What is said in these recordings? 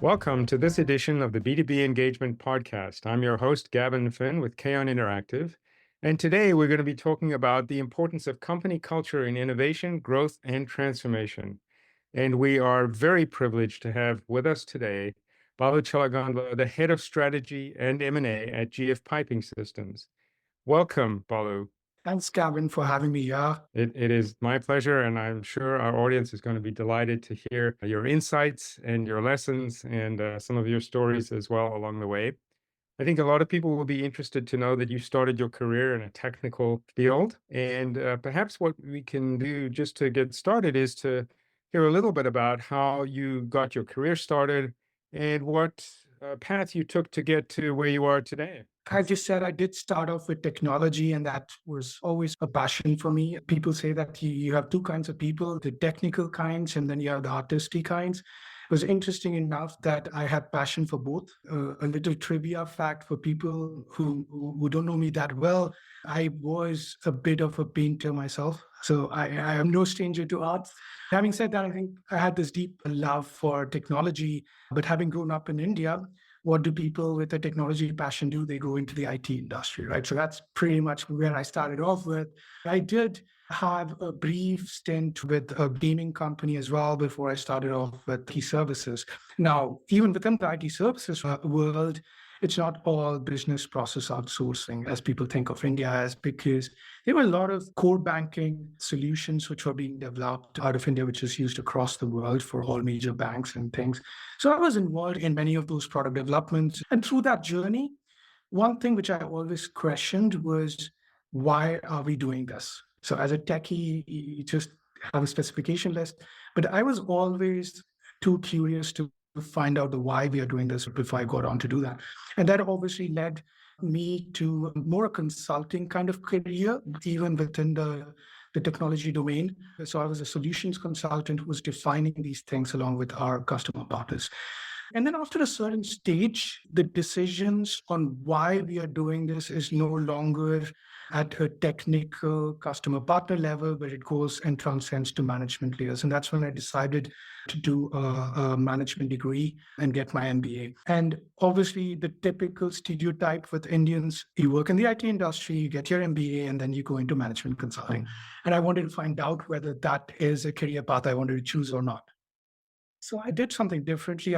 Welcome to this edition of the B2B Engagement Podcast. I'm your host, Gavin Finn with Kaon Interactive. And today we're going to be talking about the importance of company culture in innovation, growth, and transformation. And we are very privileged to have with us today Balu Challagundla, the head of strategy and M&A at GF Piping Systems. Welcome, Balu. Thanks, Gavin, for having me here. It is my pleasure, and I'm sure our audience is going to be delighted to hear your insights and your lessons and some of your stories as well along the way. I think a lot of people will be interested to know that you started your career in a technical field, and perhaps what we can do just to get started is to hear a little bit about how you got your career started and what path you took to get to where you are today. As you said, I did start off with technology, and that was always a passion for me. People say that you have two kinds of people, the technical kinds, and then you have the artistic kinds. It was interesting enough that I had passion for both. A little trivia fact for people who don't know me that well, I was a bit of a painter myself. So I am no stranger to art. Having said that, I think I had this deep love for technology, but having grown up in India, what do people with a technology passion do? They go into the IT industry, right? So that's pretty much where I started off with. I did have a brief stint with a gaming company as well before I started off with IT services. Now, even within the IT services world, it's not all business process outsourcing as people think of India as, because there were a lot of core banking solutions which were being developed out of India, which is used across the world for all major banks and things. So I was involved in many of those product developments. And through that journey, one thing which I always questioned was, why are we doing this? So as a techie, you just have a specification list, but I was always too curious to find out the why we are doing this before I got on to do that. And that obviously led me to more a consulting kind of career, even within the technology domain. So I was a solutions consultant who was defining these things along with our customer partners. And then after a certain stage, the decisions on why we are doing this is no longer at a technical customer partner level, but it goes and transcends to management layers. And that's when I decided to do a management degree and get my MBA. And obviously, the typical stereotype with Indians, you work in the IT industry, you get your MBA, and then you go into management consulting. And I wanted to find out whether that is a career path I wanted to choose or not. So I did something differently.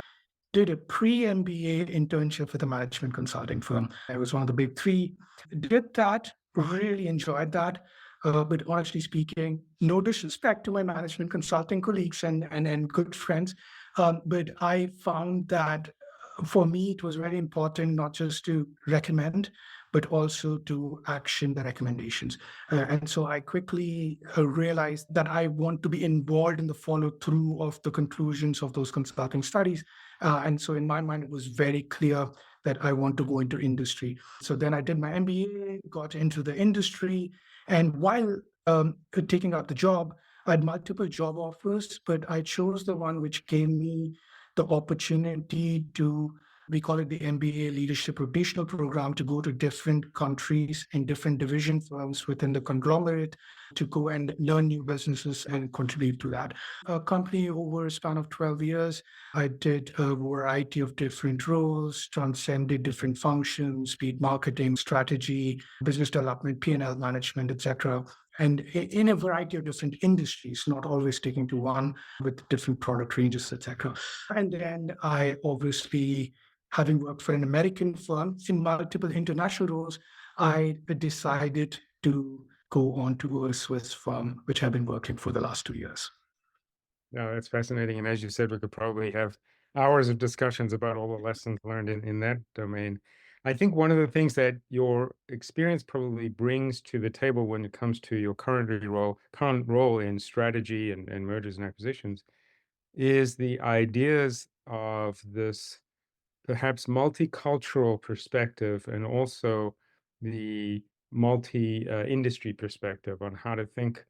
Did a pre-MBA internship with a management consulting firm. I was one of the big three. Did that, really enjoyed that. But honestly speaking, no disrespect to my management consulting colleagues and good friends. But I found that for me, it was very important not just to recommend, but also to action the recommendations. And so I quickly realized that I want to be involved in the follow through of the conclusions of those consulting studies. And so in my mind, it was very clear that I want to go into industry. So then I did my MBA, got into the industry. And while taking up the job, I had multiple job offers, but I chose the one which gave me the opportunity to, we call it the MBA Leadership Rotational Program, to go to different countries and different division firms within the conglomerate to go and learn new businesses and contribute to that. A company over a span of 12 years, I did a variety of different roles, transcended different functions, be it marketing, strategy, business development, P&L management, etc. And in a variety of different industries, not always sticking to one, with different product ranges, etc. And then I obviously, having worked for an American firm in multiple international roles, I decided to go on to a Swiss firm, which I've been working for the last 2 years. No, that's fascinating. And as you said, we could probably have hours of discussions about all the lessons learned in that domain. I think one of the things that your experience probably brings to the table when it comes to your current role in strategy and mergers and acquisitions is the ideas of this perhaps multicultural perspective and also the multi-industry perspective on how to think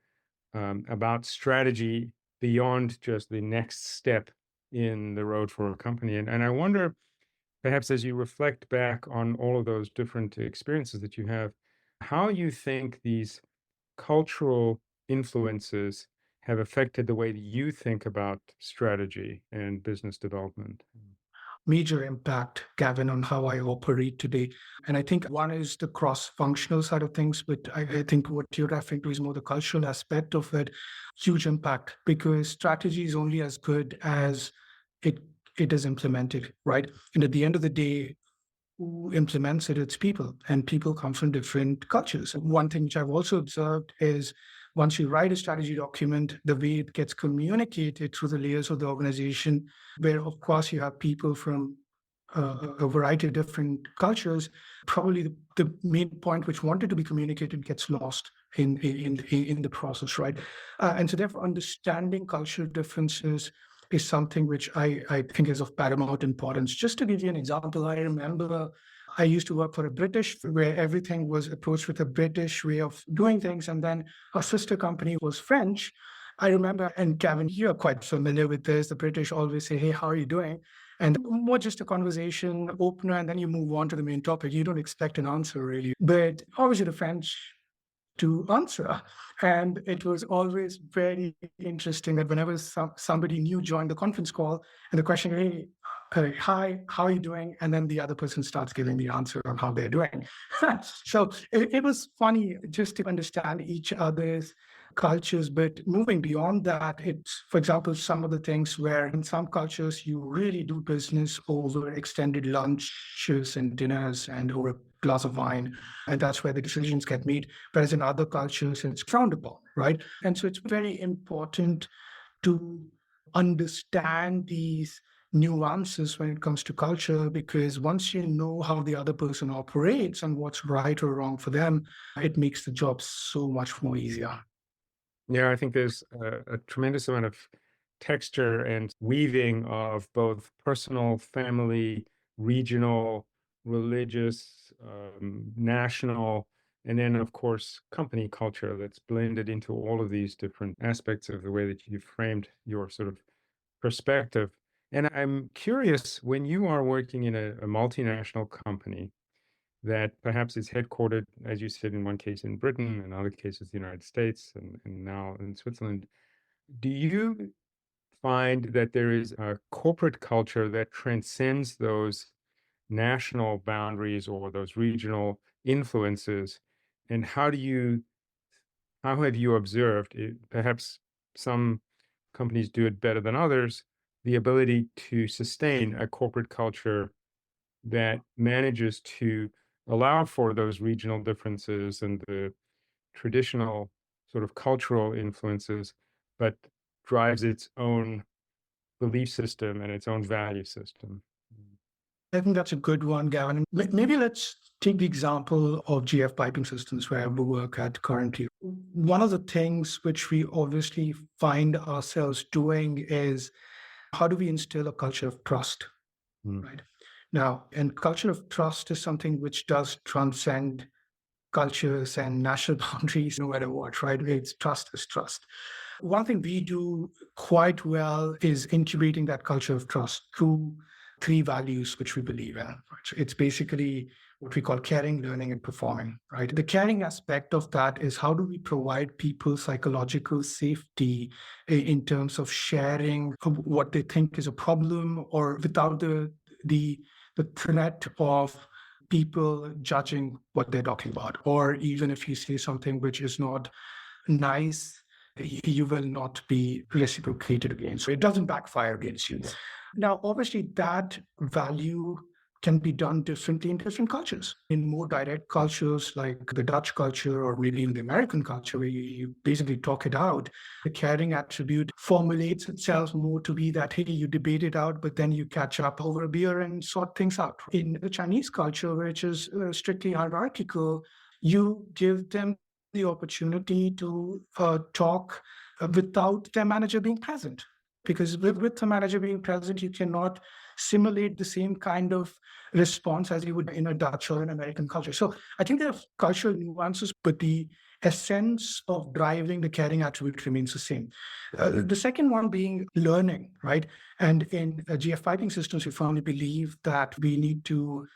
about strategy beyond just the next step in the road for a company. And I wonder, perhaps as you reflect back on all of those different experiences that you have, how you think these cultural influences have affected the way that you think about strategy and business development. major impact, Gavin, on how I operate today. And I think one is the cross-functional side of things, but I think what you're referring to is more the cultural aspect of it. Huge impact because strategy is only as good as it it is implemented, right? And at the end of the day, who implements it, it's people, and people come from different cultures. One thing which I've also observed is once you write a strategy document, the way it gets communicated through the layers of the organization, where of course you have people from a variety of different cultures, probably the main point which wanted to be communicated gets lost in the process, right? And so therefore understanding cultural differences is something which I think is of paramount importance. Just to give you an example, I remember I used to work for a British where everything was approached with a British way of doing things. And then our sister company was French. I remember, and Gavin, you're quite familiar with this. The British always say, "Hey, how are you doing?" And more just a conversation opener, and then you move on to the main topic. You don't expect an answer really. But obviously the French to answer. And it was always very interesting that whenever somebody new joined the conference call and the question, "Hey, hi, how are you doing?" And then the other person starts giving the answer on how they're doing. So it was funny just to understand each other's cultures. But moving beyond that, it's, for example, some of the things where in some cultures you really do business over extended lunches and dinners and over a glass of wine. And that's where the decisions get made. Whereas in other cultures, it's frowned upon, right? And so it's very important to understand these nuances when it comes to culture, because once you know how the other person operates and what's right or wrong for them, it makes the job so much more easier. Yeah, I think there's a tremendous amount of texture and weaving of both personal, family, regional, religious, national, and then, of course, company culture that's blended into all of these different aspects of the way that you framed your sort of perspective. And I'm curious, when you are working in a multinational company that perhaps is headquartered, as you said, in one case in Britain, in other cases, the United States, and now in Switzerland, do you find that there is a corporate culture that transcends those national boundaries or those regional influences? And how have you observed it? Perhaps some companies do it better than others, the ability to sustain a corporate culture that manages to allow for those regional differences and the traditional sort of cultural influences, but drives its own belief system and its own value system. I think that's a good one, Gavin. Maybe let's take the example of GF piping systems where we work at currently. One of the things which we obviously find ourselves doing is how do we instill a culture of trust, Mm. right? Now, and culture of trust is something which does transcend cultures and national boundaries, no matter what, right? It's trust is trust. One thing we do quite well is incubating that culture of trust through three values which we believe in. Right? So it's basically what we call caring, learning, and performing, right? The caring aspect of that is how do we provide people psychological safety in terms of sharing what they think is a problem or without the the threat of people judging what they're talking about. Or even if you say something which is not nice, you will not be reciprocated against. So it doesn't backfire against you. Now, obviously, that value can be done differently in different cultures. In more direct cultures like the Dutch culture or maybe in the American culture, where you basically talk it out, the caring attribute formulates itself more to be that, hey, you debate it out, but then you catch up over a beer and sort things out. In the Chinese culture, which is strictly hierarchical, you give them the opportunity to talk without their manager being present. Because with the manager being present, you cannot simulate the same kind of response as you would in a Dutch or an American culture. So I think there are cultural nuances, but the essence of driving the caring attribute remains the same. The second one being learning, right? And in GF piping systems, we firmly believe that we need to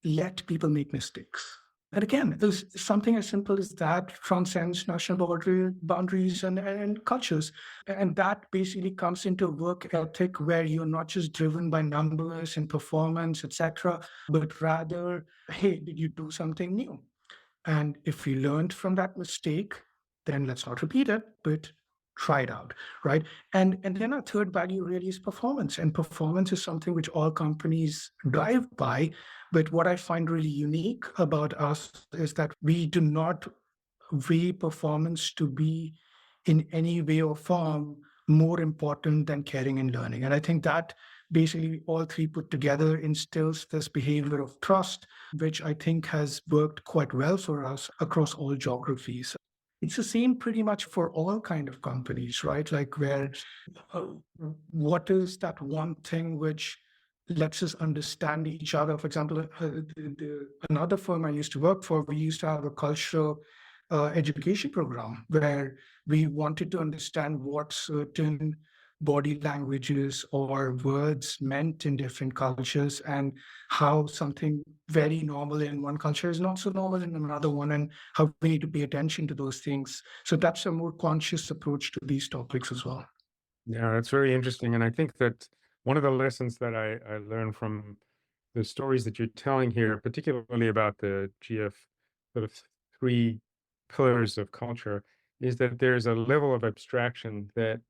let people make mistakes. And again, there's something as simple as that transcends national boundaries and cultures. And that basically comes into work ethic where you're not just driven by numbers and performance, etc., but rather, hey, did you do something new? And if we learned from that mistake, then let's not repeat it, but try it out, right? And then our third value really is performance. And performance is something which all companies drive by. But what I find really unique about us is that we do not weigh performance to be in any way or form more important than caring and learning. And I think that basically all three put together instills this behavior of trust, which I think has worked quite well for us across all geographies. It's the same pretty much for all kind of companies, right? Like where uh, what is that one thing which lets us understand each other? For example, another firm I used to work for, we used to have a cultural education program where we wanted to understand what certain body languages or words meant in different cultures and how something very normal in one culture is not so normal in another one, and how we need to pay attention to those things. So that's a more conscious approach to these topics as well. Yeah, that's very interesting. And I think that one of the lessons that I learned from the stories that you're telling here, particularly about the GF sort of three pillars of culture, is that there's a level of abstraction that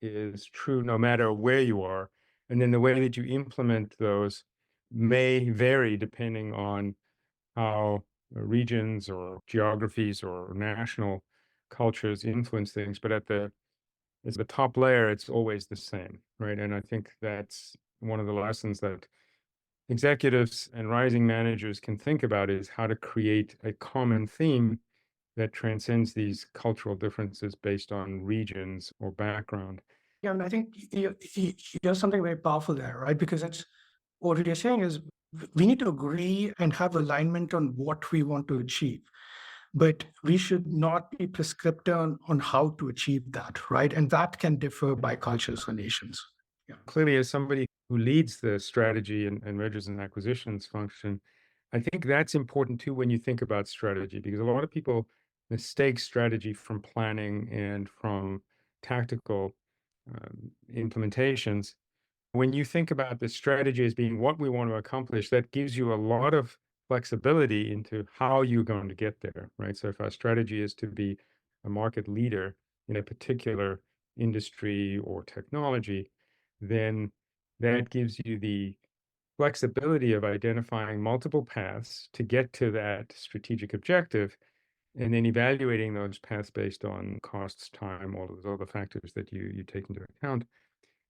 is true no matter where you are. And then the way that you implement those may vary depending on how regions or geographies or national cultures influence things. But at the top layer, it's always the same, right? And I think that's one of the lessons that executives and rising managers can think about is how to create a common theme that transcends these cultural differences based on regions or background. Yeah, and I think there's something very powerful there, right? Because it's what you're saying is we need to agree and have alignment on what we want to achieve, but we should not be prescriptive on how to achieve that, right? And that can differ by cultures or nations. Yeah. Clearly, as somebody who leads the strategy and mergers and acquisitions function, I think that's important too when you think about strategy, because a lot of people mistake strategy from planning and from tactical implementations. When you think about the strategy as being what we want to accomplish, that gives you a lot of flexibility into how you're going to get there, right? So if our strategy is to be a market leader in a particular industry or technology, then that gives you the flexibility of identifying multiple paths to get to that strategic objective and then evaluating those paths based on costs, time, all those other factors that you take into account.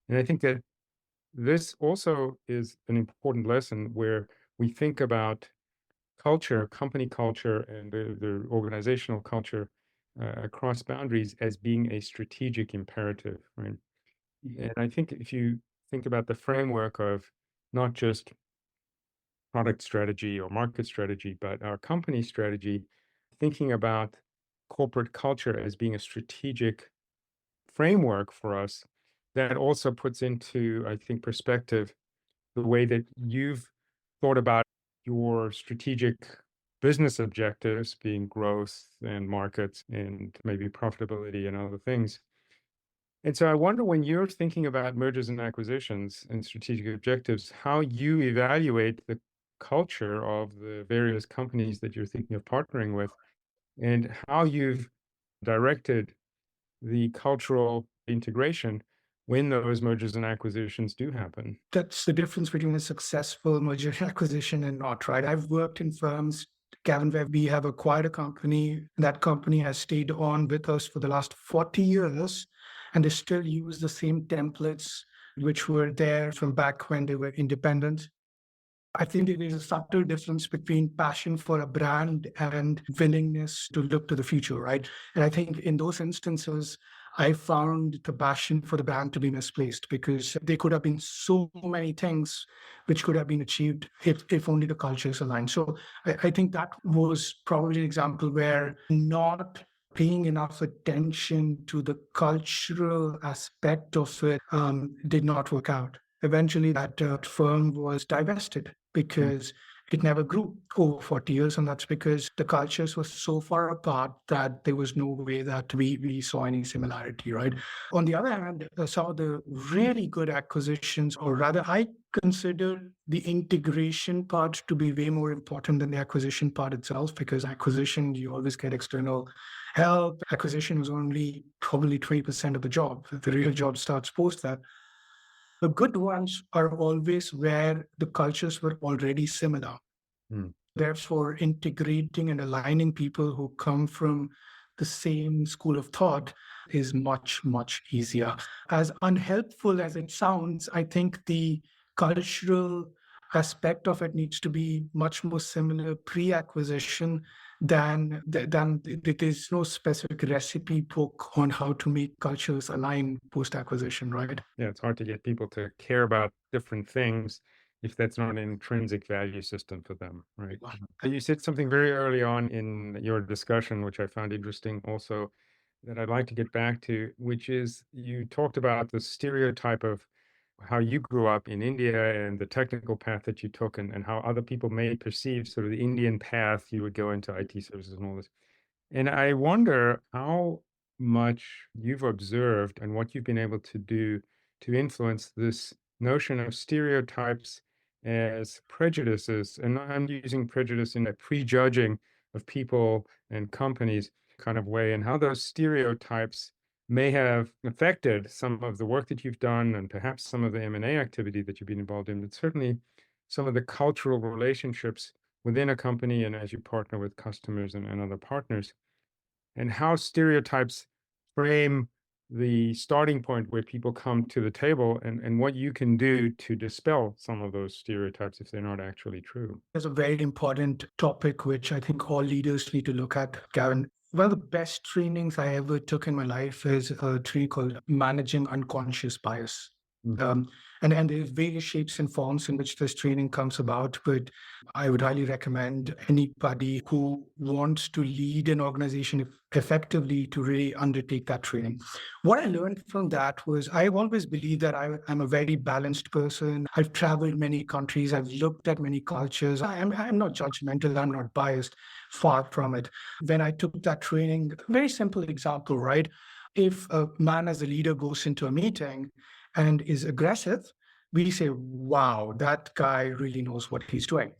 And I think that this also is an important lesson where we think about culture, company culture, and the organizational culture across boundaries as being a strategic imperative, right? And I think if you think about the framework of not just product strategy or market strategy, but our company strategy, thinking about corporate culture as being a strategic framework for us, that also puts into, I think, perspective the way that you've thought about your strategic business objectives being growth and markets and maybe profitability and other things. And so I wonder when you're thinking about mergers and acquisitions and strategic objectives, how you evaluate the culture of the various companies that you're thinking of partnering with and how you've directed the cultural integration when those mergers and acquisitions do happen. That's the difference between a successful merger acquisition and not, right? I've worked in firms, Gavin, where we have acquired a company. That company has stayed on with us for the last 40 years, and they still use the same templates which were there from back when they were independent. I think there is a subtle difference between passion for a brand and willingness to look to the future, right? And I think in those instances, I found the passion for the brand to be misplaced because there could have been so many things which could have been achieved if only the cultures aligned. So I think that was probably an example where not paying enough attention to the cultural aspect of it did not work out. Eventually, that firm was divested Mm. because It never grew over 40 years, and that's because the cultures were so far apart that there was no way that we saw any similarity, right? On the other hand, some of the really good acquisitions, or rather, I consider the integration part to be way more important than the acquisition part itself, because acquisition, you always get external help. Acquisition was only probably 20% of the job. The real job starts post that. The good ones are always where the cultures were already similar. Mm. Therefore, integrating and aligning people who come from the same school of thought is much, much easier. As unhelpful as it sounds, I think the cultural aspect of it needs to be much more similar pre-acquisition than there's no specific recipe book on how to make cultures align post-acquisition, right? Yeah, it's hard to get people to care about different things if that's not an intrinsic value system for them, right? You said something very early on in your discussion, which I found interesting also, that I'd like to get back to, which is you talked about the stereotype of how you grew up in India and the technical path that you took, and how other people may perceive sort of the Indian path. You would go into IT services and all this. And I wonder how much you've observed and what you've been able to do to influence this notion of stereotypes as prejudices. And I'm using prejudice in a prejudging of people and companies kind of way, and how those stereotypes may have affected some of the work that you've done and perhaps some of the M&A activity that you've been involved in, but certainly some of the cultural relationships within a company and as you partner with customers and other partners, and how stereotypes frame the starting point where people come to the table, and what you can do to dispel some of those stereotypes if they're not actually true. There's a very important topic which I think all leaders need to look at, Gavin. One of the best trainings I ever took in my life is a training called Managing Unconscious Bias. Mm. Um, and there's various shapes and forms in which this training comes about, but I would highly recommend anybody who wants to lead an organization effectively to really undertake that training. What I learned from that was I've always believed that I'm a very balanced person. I've traveled many countries. I've looked at many cultures. I'm not judgmental. I'm not biased. Far from it. When I took that training, very simple example, right? If a man as a leader goes into a meeting and is aggressive, we say, wow, that guy really knows what he's doing.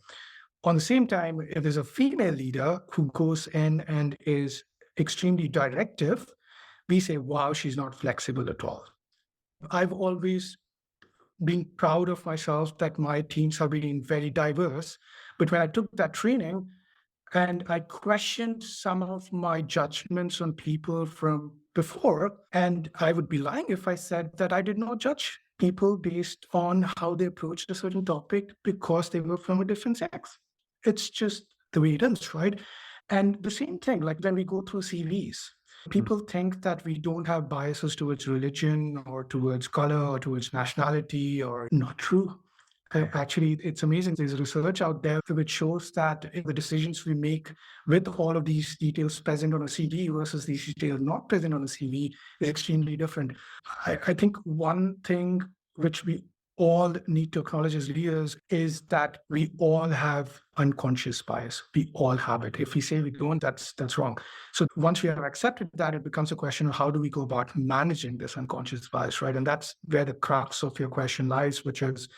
On the same time, if there's a female leader who goes in and is extremely directive, we say, wow, she's not flexible at all. I've always been proud of myself that my teams have been very diverse. But when I took that training and I questioned some of my judgments on people from before, and I would be lying if I said that I did not judge people based on how they approached a certain topic because they were from a different sex. It's just the way it is, right? And the same thing, like when we go through CVs, Mm. people think that we don't have biases towards religion or towards color or towards nationality, or not true. Actually, it's amazing. There's research out there which shows that the decisions we make with all of these details present on a CV versus these details not present on a CV is extremely different. I think one thing which we all need to acknowledge as leaders is that we all have unconscious bias. We all have it. If we say we don't, that's wrong. So once we have accepted that, it becomes a question of how do we go about managing this unconscious bias, right? And that's where the crux of your question lies, which is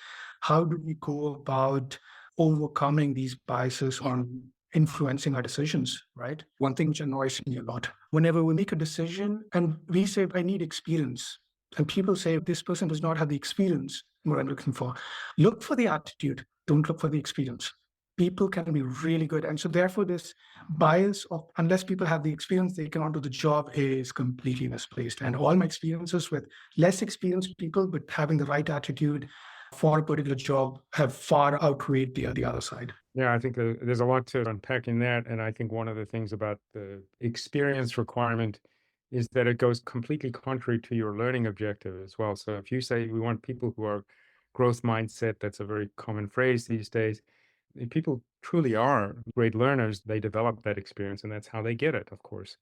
how do we go about overcoming these biases on influencing our decisions, right? One thing which annoys me a lot, whenever we make a decision and we say, I need experience, and people say, this person does not have the experience what I'm looking for. Look for the attitude, don't look for the experience. People can be really good. And so therefore, this bias of unless people have the experience, they cannot do the job is completely misplaced. And all my experiences with less experienced people, but having the right attitude for a particular job have far outweighed the other side. Yeah, I think there's a lot to unpack in that. And I think one of the things about the experience requirement is that it goes completely contrary to your learning objective as well. So if you say we want people who are growth mindset, that's a very common phrase these days. If people truly are great learners, they develop that experience, and that's how they get it, of course.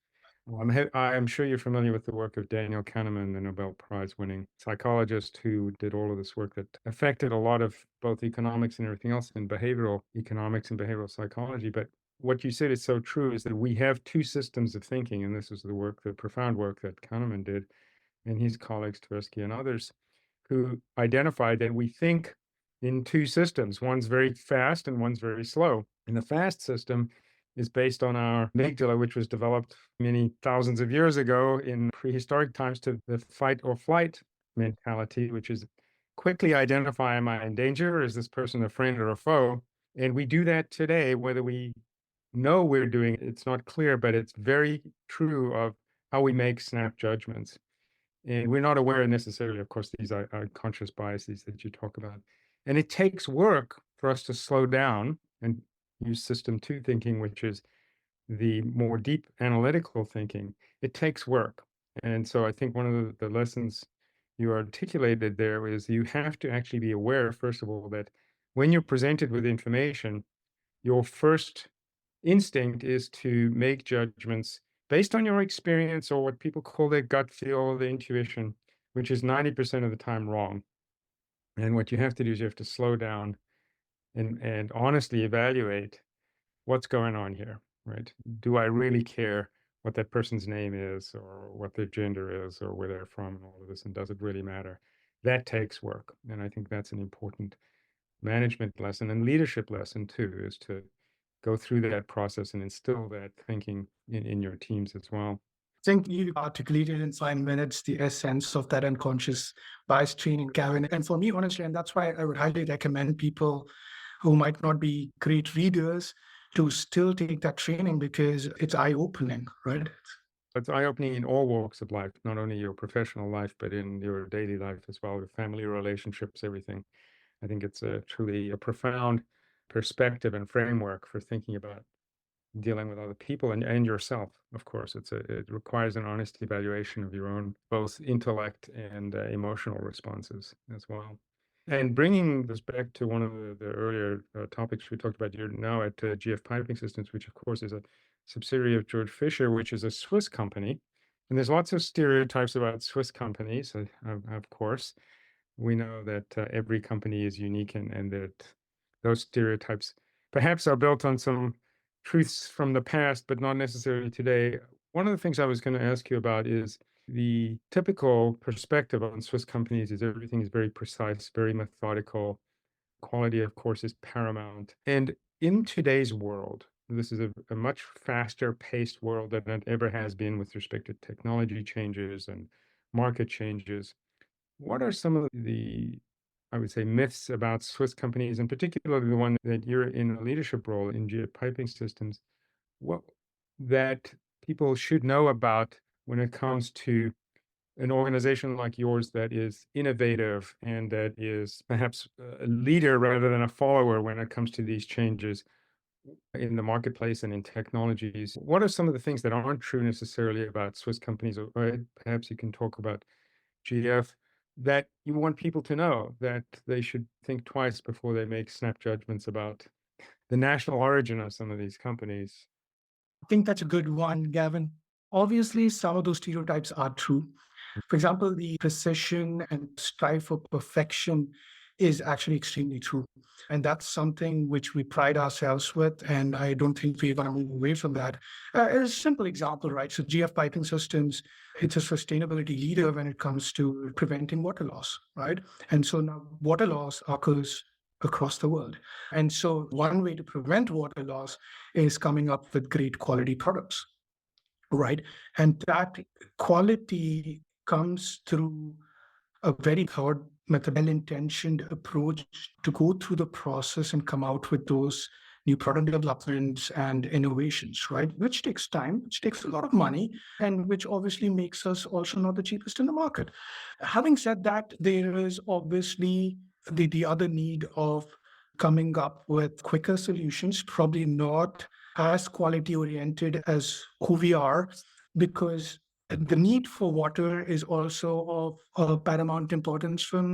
Well, I'm sure you're familiar with the work of Daniel Kahneman, the Nobel Prize winning psychologist who did all of this work that affected a lot of both economics and everything else in behavioral economics and behavioral psychology. But what you said is so true is that we have two systems of thinking, and this is the work, the profound work that Kahneman did and his colleagues, Tversky and others, who identified that we think in two systems. One's very fast and one's very slow. And the fast system is based on our amygdala, which was developed many thousands of years ago in prehistoric times to the fight or flight mentality, which is quickly identify, am I in danger? Is this person a friend or a foe? And we do that today, whether we know we're doing it, it's not clear, but it's very true of how we make snap judgments. And we're not aware necessarily, of course, these are conscious biases that you talk about. And it takes work for us to slow down and use system two thinking, which is the more deep analytical thinking. It takes work. And so I think one of the lessons you articulated there is you have to actually be aware, first of all, that when you're presented with information, your first instinct is to make judgments based on your experience or what people call their gut feel, the intuition, which is 90% of the time wrong. And what you have to do is you have to slow down and honestly evaluate what's going on here, right? Do I really care what that person's name is or what their gender is or where they're from and all of this? And does it really matter? That takes work. And I think that's an important management lesson and leadership lesson too, is to go through that process and instill that thinking in your teams as well. Think you articulated in 5 minutes the essence of that unconscious bias training, Gavin. And for me, honestly, and that's why I would highly recommend people who might not be great readers to still take that training because it's eye opening, right? It's eye-opening in all walks of life, not only your professional life, but in your daily life as well, your family relationships, everything. I think it's truly a profound perspective and framework for thinking about dealing with other people and yourself. Of course, it requires an honest evaluation of your own both intellect and emotional responses as well. And bringing this back to one of the earlier topics we talked about, you're now at GF Piping Systems, which of course is a subsidiary of George Fisher, which is a Swiss company. And there's lots of stereotypes about Swiss companies, of course. We know that every company is unique and that those stereotypes perhaps are built on some truths from the past, but not necessarily today. One of the things I was going to ask you about is the typical perspective on Swiss companies is everything is very precise, very methodical. Quality, of course, is paramount. And in today's world, this is a much faster paced world than it ever has been with respect to technology changes and market changes. What are some of the, I would say, myths about Swiss companies, and particularly the one that you're in a leadership role in GF Piping Systems, what that people should know about when it comes to an organization like yours that is innovative and that is perhaps a leader rather than a follower when it comes to these changes in the marketplace and in technologies? What are some of the things that aren't true necessarily about Swiss companies, or perhaps you can talk about GF, that you want people to know that they should think twice before they make snap judgments about the national origin of some of these companies? I think that's a good one, Gavin. Obviously, some of those stereotypes are true. For example, the precision and strive for perfection is actually extremely true. And that's something which we pride ourselves with. And I don't think we're going to move away from that. A simple example, right? So GF Piping Systems, it's a sustainability leader when it comes to preventing water loss, right? And so now water loss occurs across the world. And so one way to prevent water loss is coming up with great quality products, right? And that quality comes through a very thought method, well-intentioned approach to go through the process and come out with those new product developments and innovations, right? Which takes time, which takes a lot of money, and which obviously makes us also not the cheapest in the market. Having said that, there is obviously the other need of coming up with quicker solutions, probably not as quality oriented as who we are, because the need for water is also of paramount importance for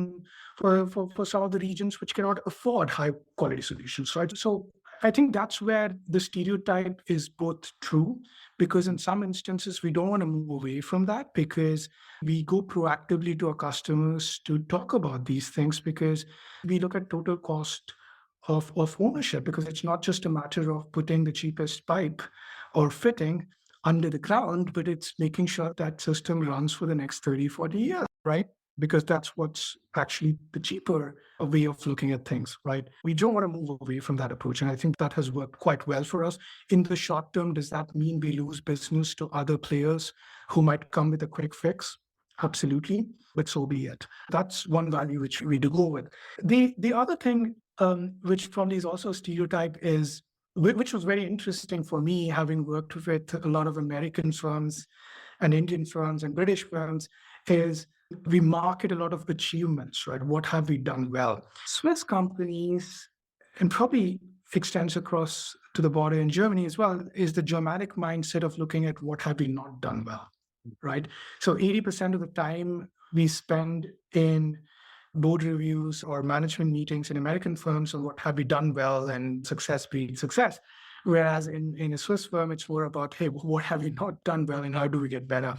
some of the regions which cannot afford high quality solutions, right? So I think that's where the stereotype is both true, because in some instances, we don't want to move away from that because we go proactively to our customers to talk about these things because we look at total cost of ownership, because it's not just a matter of putting the cheapest pipe or fitting under the ground, but it's making sure that system runs for the next 30, 40 years, right? Because that's what's actually the cheaper way of looking at things, right? We don't want to move away from that approach. And I think that has worked quite well for us. In the short term, does that mean we lose business to other players who might come with a quick fix? Absolutely, but so be it. That's one value which we do go with. The other thing, which probably is also a stereotype, is which was very interesting for me, having worked with a lot of American firms and Indian firms and British firms, is we market a lot of achievements, right? What have we done well? Swiss companies, and probably extends across to the border in Germany as well, is the Germanic mindset of looking at what have we not done well, right? So 80% of the time we spend in board reviews or management meetings in American firms on what have we done well and success breeds success. Whereas in a Swiss firm, it's more about, hey, what have we not done well and how do we get better?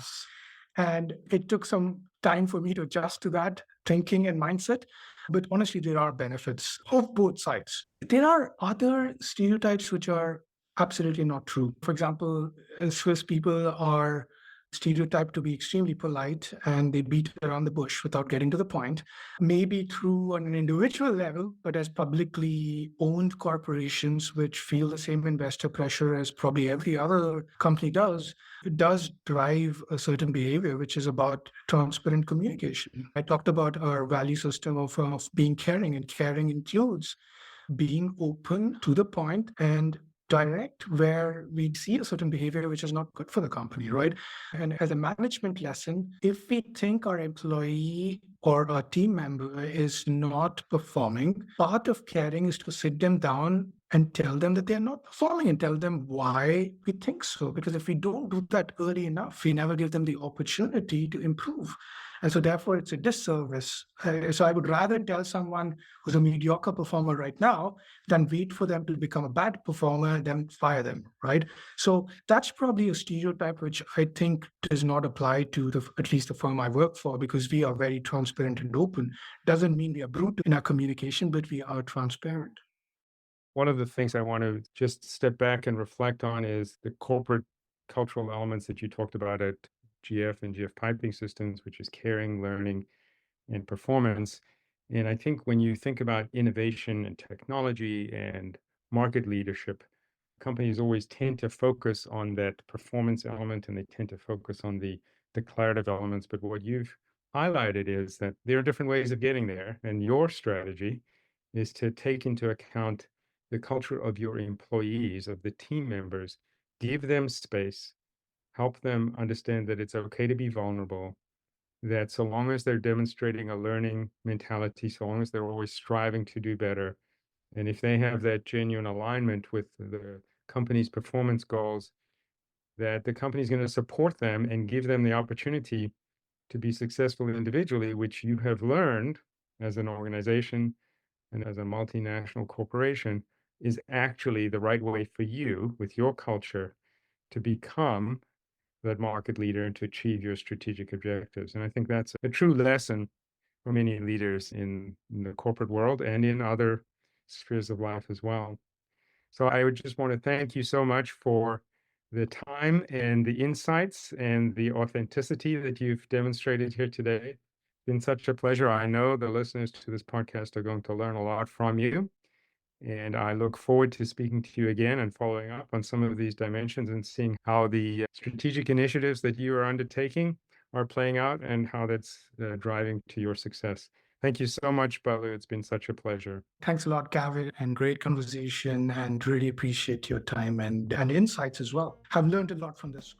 And it took some time for me to adjust to that thinking and mindset. But honestly, there are benefits of both sides. There are other stereotypes which are absolutely not true. For example, Swiss people are stereotyped to be extremely polite and they beat around the bush without getting to the point. Maybe true on an individual level, but as publicly owned corporations which feel the same investor pressure as probably every other company does, it does drive a certain behavior, which is about transparent communication. I talked about our value system of being caring, and caring includes being open to the point and direct where we see a certain behavior which is not good for the company, right? And as a management lesson, if we think our employee or our team member is not performing, part of caring is to sit them down and tell them that they're not performing and tell them why we think so. Because if we don't do that early enough, we never give them the opportunity to improve. And so therefore it's a disservice. So I would rather tell someone who's a mediocre performer right now than wait for them to become a bad performer and then fire them, right? So that's probably a stereotype which I think does not apply to at least the firm I work for, because we are very transparent and open. Doesn't mean we are brutal in our communication, but we are transparent. One of the things I want to just step back and reflect on is the corporate cultural elements that you talked about at GF and GF Piping Systems, which is caring, learning, and performance. And I think when you think about innovation and technology and market leadership, companies always tend to focus on that performance element and they tend to focus on the declarative elements. But what you've highlighted is that there are different ways of getting there. And your strategy is to take into account the culture of your employees, of the team members, give them space, help them understand that it's okay to be vulnerable, that so long as they're demonstrating a learning mentality, so long as they're always striving to do better, and if they have that genuine alignment with the company's performance goals, that the company's going to support them and give them the opportunity to be successful individually, which you have learned as an organization and as a multinational corporation is actually the right way for you with your culture to become that market leader and to achieve your strategic objectives. And I think that's a true lesson for many leaders in the corporate world and in other spheres of life as well. So I would just want to thank you so much for the time and the insights and the authenticity that you've demonstrated here today. It's been such a pleasure. I know the listeners to this podcast are going to learn a lot from you. And I look forward to speaking to you again and following up on some of these dimensions and seeing how the strategic initiatives that you are undertaking are playing out and how that's driving to your success. Thank you so much, Balu. It's been such a pleasure. Thanks a lot, Gavin, and great conversation, and really appreciate your time and insights as well. I've learned a lot from this.